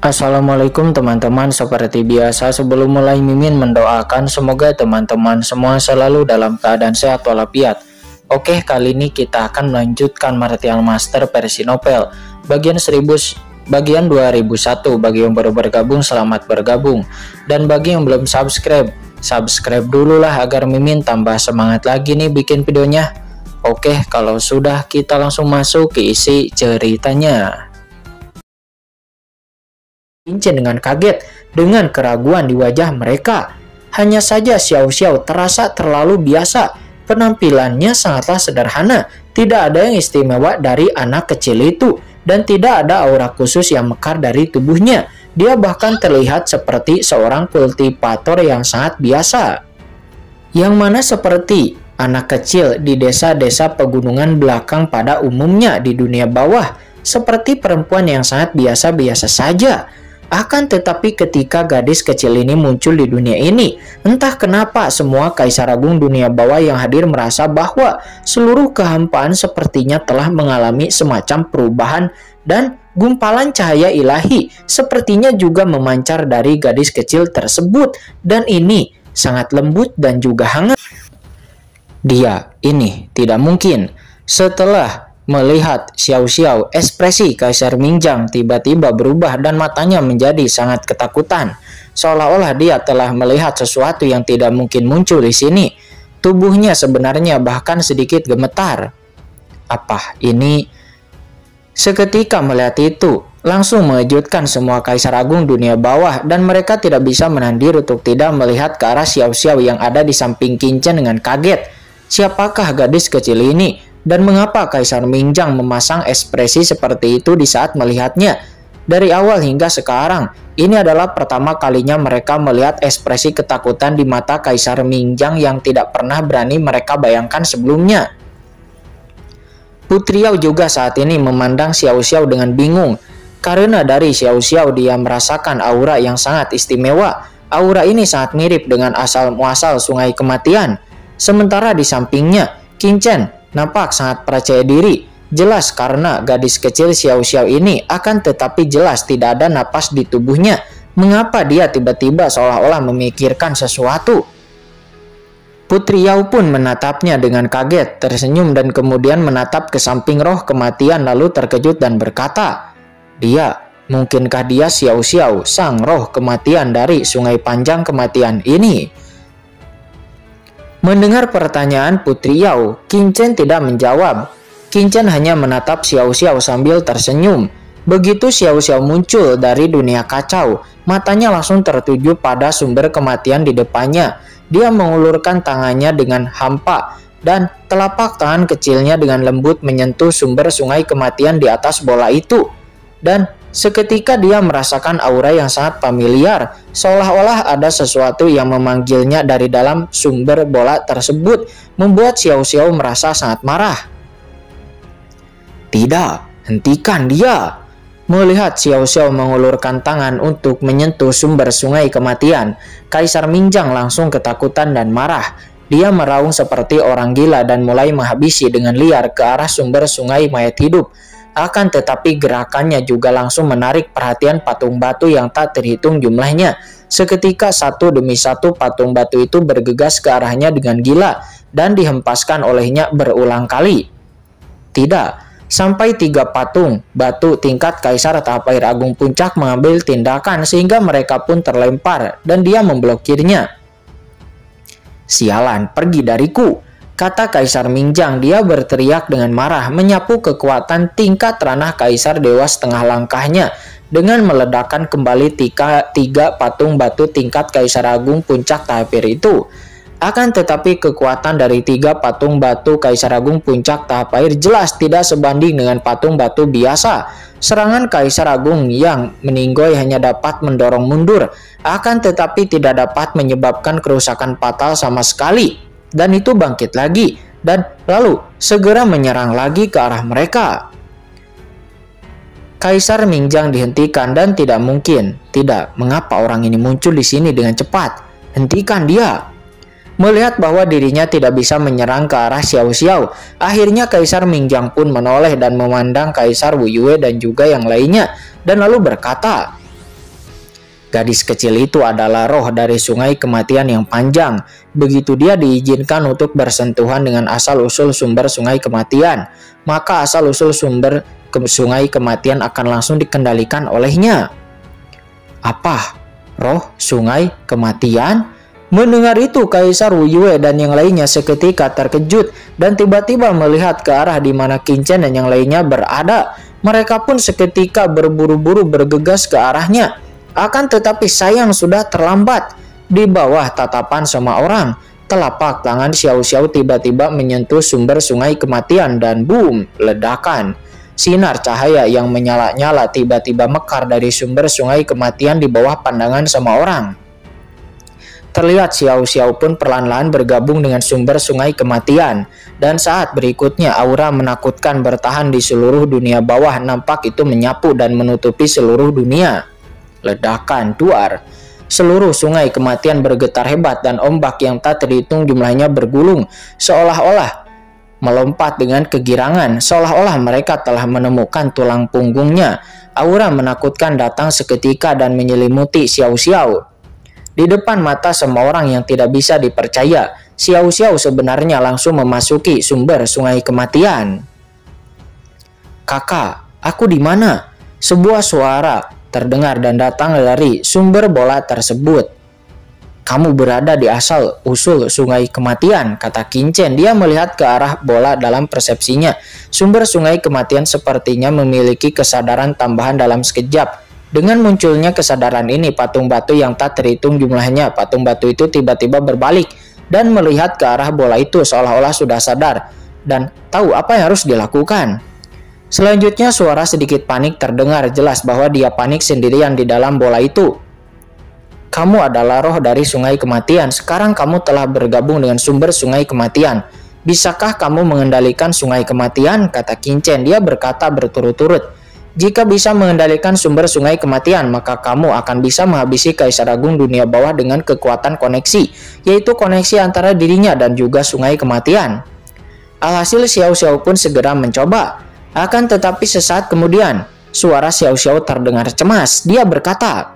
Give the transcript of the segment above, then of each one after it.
Assalamualaikum teman-teman, seperti biasa sebelum mulai Mimin mendoakan semoga teman-teman semua selalu dalam keadaan sehat walafiat. Oke, kali ini kita akan melanjutkan Martial Master versi novel bagian 2001. Bagi yang baru bergabung, selamat bergabung, dan bagi yang belum subscribe dulu lah agar Mimin tambah semangat lagi nih bikin videonya. Oke, kalau sudah kita langsung masuk ke isi ceritanya. Kincen dengan kaget dengan keraguan di wajah mereka. Hanya saja Xiao Xiao terasa terlalu biasa. Penampilannya sangatlah sederhana. Tidak ada yang istimewa dari anak kecil itu. Dan tidak ada aura khusus yang mekar dari tubuhnya. Dia bahkan terlihat seperti seorang kultivator yang sangat biasa. Yang mana seperti anak kecil di desa-desa pegunungan belakang pada umumnya di dunia bawah. Seperti perempuan yang sangat biasa-biasa saja. Akan tetapi ketika gadis kecil ini muncul di dunia ini, entah kenapa semua kaisar agung dunia bawah yang hadir merasa bahwa seluruh kehampaan sepertinya telah mengalami semacam perubahan dan gumpalan cahaya ilahi sepertinya juga memancar dari gadis kecil tersebut, dan ini sangat lembut dan juga hangat. Dia ini tidak mungkin. Setelah melihat Xiao Xiao, ekspresi Kaisar Mingjang tiba-tiba berubah dan matanya menjadi sangat ketakutan. Seolah-olah dia telah melihat sesuatu yang tidak mungkin muncul di sini. Tubuhnya sebenarnya bahkan sedikit gemetar. Apa ini? Seketika melihat itu, langsung mengejutkan semua Kaisar Agung dunia bawah, dan mereka tidak bisa menahan diri untuk tidak melihat ke arah Xiao Xiao yang ada di samping Kincen dengan kaget. Siapakah gadis kecil ini? Dan mengapa Kaisar Mingjang memasang ekspresi seperti itu di saat melihatnya? Dari awal hingga sekarang, ini adalah pertama kalinya mereka melihat ekspresi ketakutan di mata Kaisar Mingjang yang tidak pernah berani mereka bayangkan sebelumnya. Putri Yao juga saat ini memandang Xiao Xiao dengan bingung. Karena dari Xiao Xiao dia merasakan aura yang sangat istimewa. Aura ini sangat mirip dengan asal-muasal sungai kematian. Sementara di sampingnya, Kincen nampak sangat percaya diri, jelas karena gadis kecil Xiao Xiao ini, akan tetapi jelas tidak ada napas di tubuhnya. Mengapa dia tiba-tiba seolah-olah memikirkan sesuatu? Putri Yao pun menatapnya dengan kaget, tersenyum dan kemudian menatap ke samping roh kematian lalu terkejut dan berkata, mungkinkah dia Xiao Xiao, sang roh kematian dari sungai panjang kematian ini? Mendengar pertanyaan Putri Yao, Kincen tidak menjawab. Kincen hanya menatap Xiao Xiao sambil tersenyum. Begitu Xiao Xiao muncul dari dunia kacau, matanya langsung tertuju pada sumber kematian di depannya. Dia mengulurkan tangannya dengan hampa, dan telapak tangan kecilnya dengan lembut menyentuh sumber sungai kematian di atas bola itu. Dan seketika dia merasakan aura yang sangat familiar, seolah-olah ada sesuatu yang memanggilnya dari dalam sumber bola tersebut, membuat Xiao Xiao merasa sangat marah. Tidak, hentikan dia! Melihat Xiao Xiao mengulurkan tangan untuk menyentuh sumber sungai kematian, Kaisar Mingjang langsung ketakutan dan marah. Dia meraung seperti orang gila dan mulai menghabisi dengan liar ke arah sumber sungai mayat hidup. Akan tetapi gerakannya juga langsung menarik perhatian patung batu yang tak terhitung jumlahnya. Seketika satu demi satu patung batu itu bergegas ke arahnya dengan gila dan dihempaskan olehnya berulang kali. Tidak, sampai 3 patung batu tingkat Kaisar Tahap Air Agung Puncak mengambil tindakan sehingga mereka pun terlempar dan dia memblokirnya. Sialan, pergi dariku! Kata Kaisar Mingjang. Dia berteriak dengan marah, menyapu kekuatan tingkat ranah Kaisar Dewa setengah langkahnya dengan meledakkan kembali 3 patung batu tingkat Kaisar Agung Puncak Tahap Air itu. Akan tetapi kekuatan dari 3 patung batu Kaisar Agung Puncak Tahap Air jelas tidak sebanding dengan patung batu biasa. Serangan Kaisar Agung yang meninggoy hanya dapat mendorong mundur, akan tetapi tidak dapat menyebabkan kerusakan fatal sama sekali. Dan itu bangkit lagi, dan lalu segera menyerang lagi ke arah mereka. Kaisar Mingjang dihentikan dan tidak mungkin. Tidak, mengapa orang ini muncul di sini dengan cepat? Hentikan dia! Melihat bahwa dirinya tidak bisa menyerang ke arah Xiao Xiao, akhirnya Kaisar Mingjang pun menoleh dan memandang Kaisar Wu Yue dan juga yang lainnya, dan lalu berkata, Gadis kecil itu adalah roh dari sungai kematian yang panjang. Begitu dia diizinkan untuk bersentuhan dengan asal-usul sumber sungai kematian, maka asal-usul sumber sungai kematian akan langsung dikendalikan olehnya. Apa? Roh sungai kematian? Mendengar itu, Kaisar Wu Yue dan yang lainnya seketika terkejut dan tiba-tiba melihat ke arah di mana Qin Chen dan yang lainnya berada. Mereka pun seketika berburu-buru bergegas ke arahnya. Akan tetapi sayang sudah terlambat. Di bawah tatapan semua orang, telapak tangan Xiao Xiao tiba-tiba menyentuh sumber sungai kematian dan boom, ledakan. Sinar cahaya yang menyala-nyala tiba-tiba mekar dari sumber sungai kematian di bawah pandangan semua orang. Terlihat Xiao Xiao pun perlahan-lahan bergabung dengan sumber sungai kematian. Dan saat berikutnya aura menakutkan bertahan di seluruh dunia bawah nampak itu menyapu dan menutupi seluruh dunia. Ledakan, duar. Seluruh sungai kematian bergetar hebat dan ombak yang tak terhitung jumlahnya bergulung seolah-olah melompat dengan kegirangan, seolah-olah mereka telah menemukan tulang punggungnya. Aura menakutkan datang seketika dan menyelimuti Xiao Xiao. Di depan mata semua orang yang tidak bisa dipercaya, Xiao Xiao sebenarnya langsung memasuki sumber sungai kematian. "Kakak, aku di mana?" Sebuah suara terdengar dan datang dari sumber bola tersebut. "Kamu berada di asal usul sungai kematian," kata Qin Chen. Dia melihat ke arah bola dalam persepsinya. Sumber sungai kematian sepertinya memiliki kesadaran tambahan dalam sekejap. Dengan munculnya kesadaran ini, patung batu yang tak terhitung jumlahnya, patung batu itu tiba-tiba berbalik dan melihat ke arah bola itu seolah-olah sudah sadar dan tahu apa yang harus dilakukan. Selanjutnya suara sedikit panik terdengar, jelas bahwa dia panik sendirian di dalam bola itu. "Kamu adalah roh dari sungai kematian. Sekarang kamu telah bergabung dengan sumber sungai kematian. Bisakah kamu mengendalikan sungai kematian?" kata Qin Chen. Dia berkata berturut-turut, "Jika bisa mengendalikan sumber sungai kematian, maka kamu akan bisa menghabisi Kaisar Agung dunia bawah dengan kekuatan koneksi, yaitu koneksi antara dirinya dan juga sungai kematian." Alhasil Xiao Xiao pun segera mencoba. Akan tetapi sesaat kemudian, suara Xiao Xiao terdengar cemas. Dia berkata,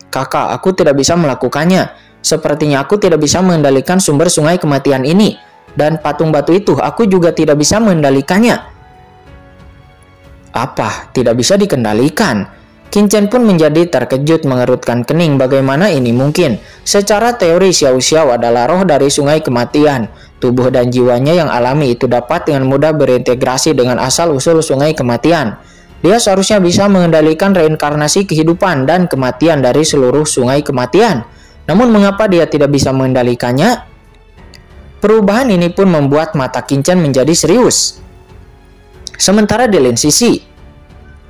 "Kakak, aku tidak bisa melakukannya. Sepertinya aku tidak bisa mengendalikan sumber sungai kematian ini. Dan patung batu itu, aku juga tidak bisa mengendalikannya." "Apa? Tidak bisa dikendalikan?" Qin Chen pun menjadi terkejut mengerutkan kening. Bagaimana ini mungkin? Secara teori Xiao Xiao adalah roh dari sungai kematian. Tubuh dan jiwanya yang alami itu dapat dengan mudah berintegrasi dengan asal-usul sungai kematian. Dia seharusnya bisa mengendalikan reinkarnasi kehidupan dan kematian dari seluruh sungai kematian. Namun mengapa dia tidak bisa mengendalikannya? Perubahan ini pun membuat mata Qin Chen menjadi serius. Sementara di lain sisi,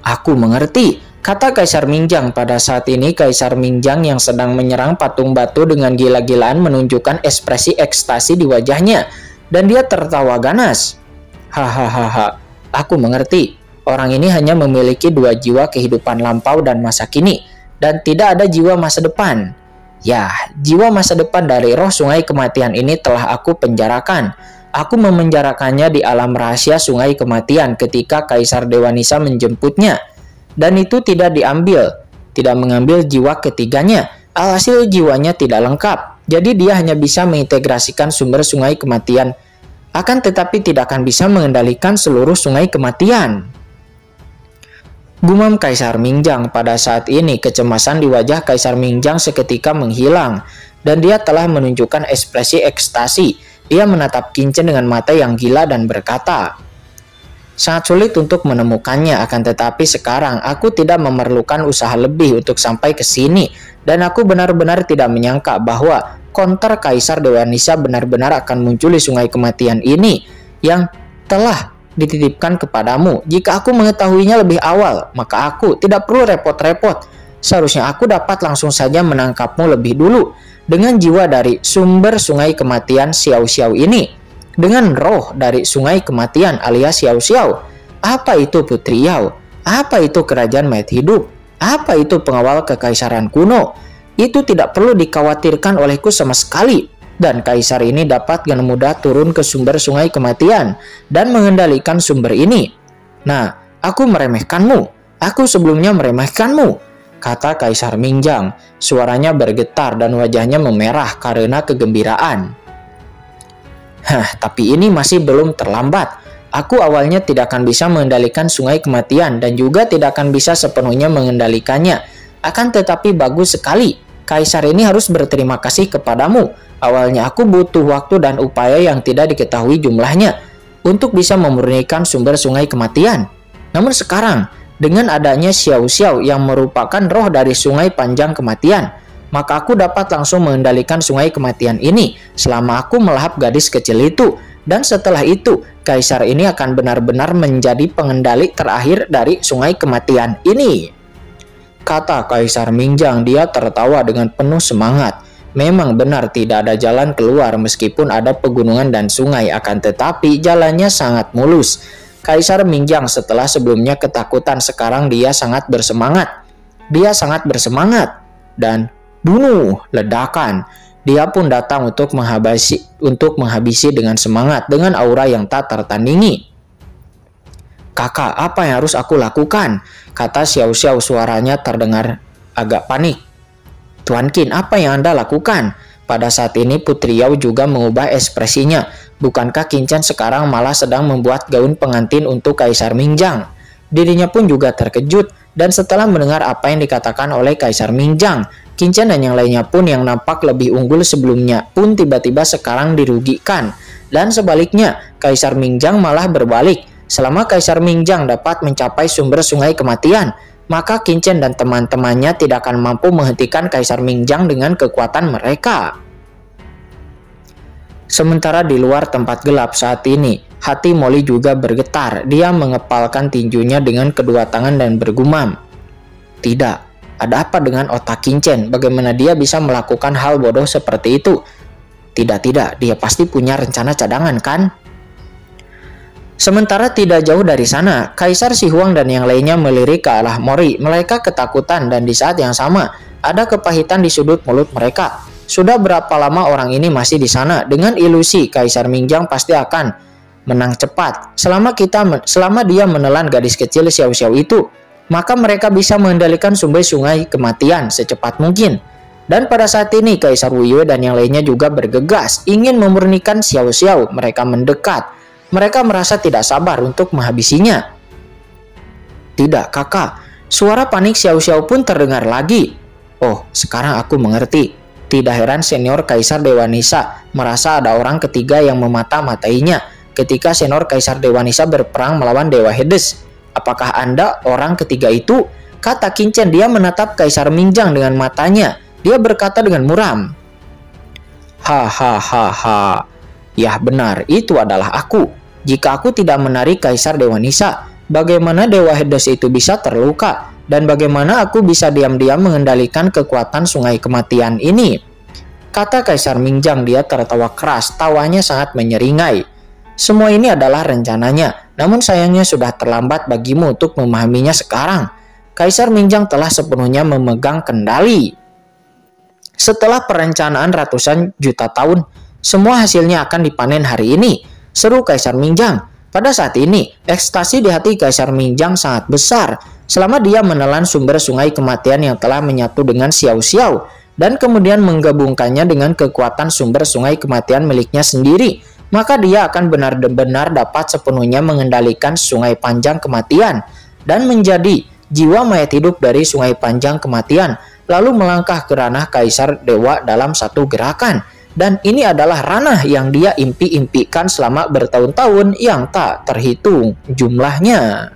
"Aku mengerti," kata Kaisar Mingjang. Pada saat ini Kaisar Mingjang yang sedang menyerang patung batu dengan gila-gilaan menunjukkan ekspresi ekstasi di wajahnya. Dan dia tertawa ganas. "Hahaha, aku mengerti. Orang ini hanya memiliki dua jiwa kehidupan lampau dan masa kini. Dan tidak ada jiwa masa depan. Ya, jiwa masa depan dari roh sungai kematian ini telah aku penjarakan. Aku memenjarakannya di alam rahasia sungai kematian ketika Kaisar Dewa Nisa menjemputnya. Dan itu tidak mengambil jiwa ketiganya. Alhasil jiwanya tidak lengkap. Jadi dia hanya bisa mengintegrasikan sumber sungai kematian. Akan tetapi tidak akan bisa mengendalikan seluruh sungai kematian." Gumam Kaisar Mingjang. Pada saat ini kecemasan di wajah Kaisar Mingjang seketika menghilang. Dan dia telah menunjukkan ekspresi ekstasi. Dia menatap Qin Chen dengan mata yang gila dan berkata, "Sangat sulit untuk menemukannya, akan tetapi sekarang aku tidak memerlukan usaha lebih untuk sampai ke sini. Dan aku benar-benar tidak menyangka bahwa konter Kaisar Dewa Nisa benar-benar akan muncul di sungai kematian ini yang telah dititipkan kepadamu. Jika aku mengetahuinya lebih awal, maka aku tidak perlu repot-repot. Seharusnya aku dapat langsung saja menangkapmu lebih dulu dengan jiwa dari sumber sungai kematian Xiao Xiao ini. Dengan roh dari sungai kematian alias Xiao Xiao. Apa itu Putri Yao? Apa itu kerajaan mayat hidup? Apa itu pengawal kekaisaran kuno? Itu tidak perlu dikhawatirkan olehku sama sekali. Dan kaisar ini dapat dengan mudah turun ke sumber sungai kematian dan mengendalikan sumber ini. Nah, aku meremehkanmu. Aku sebelumnya meremehkanmu. kata Kaisar Mingjang. Suaranya bergetar dan wajahnya memerah karena kegembiraan. Tapi ini masih belum terlambat. Aku awalnya tidak akan bisa mengendalikan sungai kematian dan juga tidak akan bisa sepenuhnya mengendalikannya. Akan tetapi bagus sekali. Kaisar ini harus berterima kasih kepadamu. Awalnya aku butuh waktu dan upaya yang tidak diketahui jumlahnya untuk bisa memurnikan sumber sungai kematian. Namun sekarang, dengan adanya Xiao Xiao yang merupakan roh dari sungai panjang kematian, maka aku dapat langsung mengendalikan sungai kematian ini selama aku melahap gadis kecil itu. Dan setelah itu, Kaisar ini akan benar-benar menjadi pengendali terakhir dari sungai kematian ini, kata Kaisar Mingjang. Dia tertawa dengan penuh semangat. Memang benar tidak ada jalan keluar meskipun ada pegunungan dan sungai, akan tetapi jalannya sangat mulus. Kaisar Mingjang setelah sebelumnya ketakutan, sekarang dia sangat bersemangat. Dia sangat bersemangat dan bunuh ledakan. Dia pun datang untuk menghabisi dengan semangat, dengan aura yang tak tertandingi. Kakak, apa yang harus aku lakukan? Kata Xiao Xiao, suaranya terdengar agak panik. Tuan Qin, apa yang Anda lakukan? Pada saat ini Putri Yao juga mengubah ekspresinya. Bukankah Qin Chen sekarang malah sedang membuat gaun pengantin untuk Kaisar Mingjang? Dirinya pun juga terkejut, dan setelah mendengar apa yang dikatakan oleh Kaisar Mingjang, Qin Chen dan yang lainnya pun yang nampak lebih unggul sebelumnya pun tiba-tiba sekarang dirugikan. Dan sebaliknya, Kaisar Mingjang malah berbalik. Selama Kaisar Mingjang dapat mencapai sumber sungai kematian, maka Qin Chen dan teman-temannya tidak akan mampu menghentikan Kaisar Mingjang dengan kekuatan mereka. Sementara di luar tempat gelap saat ini, hati Molly juga bergetar. Dia mengepalkan tinjunya dengan kedua tangan dan bergumam. Tidak, ada apa dengan otak Qin Chen? Bagaimana dia bisa melakukan hal bodoh seperti itu? Tidak, dia pasti punya rencana cadangan, kan? Sementara tidak jauh dari sana, Kaisar Si Huang dan yang lainnya melirik ke arah Mori. Mereka ketakutan dan di saat yang sama, ada kepahitan di sudut mulut mereka. Sudah berapa lama orang ini masih di sana? Dengan ilusi, Kaisar Mingjang pasti akan menang cepat. Selama dia menelan gadis kecil Xiao Xiao itu, maka mereka bisa mengendalikan sumber sungai kematian secepat mungkin. Dan pada saat ini, Kaisar Wu Yue dan yang lainnya juga bergegas, ingin memurnikan Xiao Xiao. Mereka mendekat. Mereka merasa tidak sabar untuk menghabisinya. Tidak, kakak. Suara panik Xiao Xiao pun terdengar lagi. Oh, sekarang aku mengerti. Tidak heran senior Kaisar Dewa Nisa merasa ada orang ketiga yang memata-matainya ketika senior Kaisar Dewa Nisa berperang melawan Dewa Hades. Apakah Anda orang ketiga itu? Kata Qin Chen. Dia menatap Kaisar Mingjang dengan matanya. Dia berkata dengan muram. Hahaha. Ya benar, itu adalah aku. Jika aku tidak menarik Kaisar Dewa Nisa, bagaimana Dewa Hades itu bisa terluka? Dan bagaimana aku bisa diam-diam mengendalikan kekuatan sungai kematian ini? Kata Kaisar Mingjang. Dia tertawa keras, tawanya sangat menyeringai. Semua ini adalah rencananya, namun sayangnya sudah terlambat bagimu untuk memahaminya sekarang. Kaisar Mingjang telah sepenuhnya memegang kendali. Setelah perencanaan ratusan juta tahun, semua hasilnya akan dipanen hari ini, seru Kaisar Mingjang. Pada saat ini, ekstasi di hati Kaisar Mingjang sangat besar. Selama dia menelan sumber sungai kematian yang telah menyatu dengan Xiao Xiao, dan kemudian menggabungkannya dengan kekuatan sumber sungai kematian miliknya sendiri, maka dia akan benar-benar dapat sepenuhnya mengendalikan sungai panjang kematian, dan menjadi jiwa mayat hidup dari sungai panjang kematian, lalu melangkah ke ranah Kaisar Dewa dalam satu gerakan. Dan ini adalah ranah yang dia impi-impikan selama bertahun-tahun yang tak terhitung jumlahnya.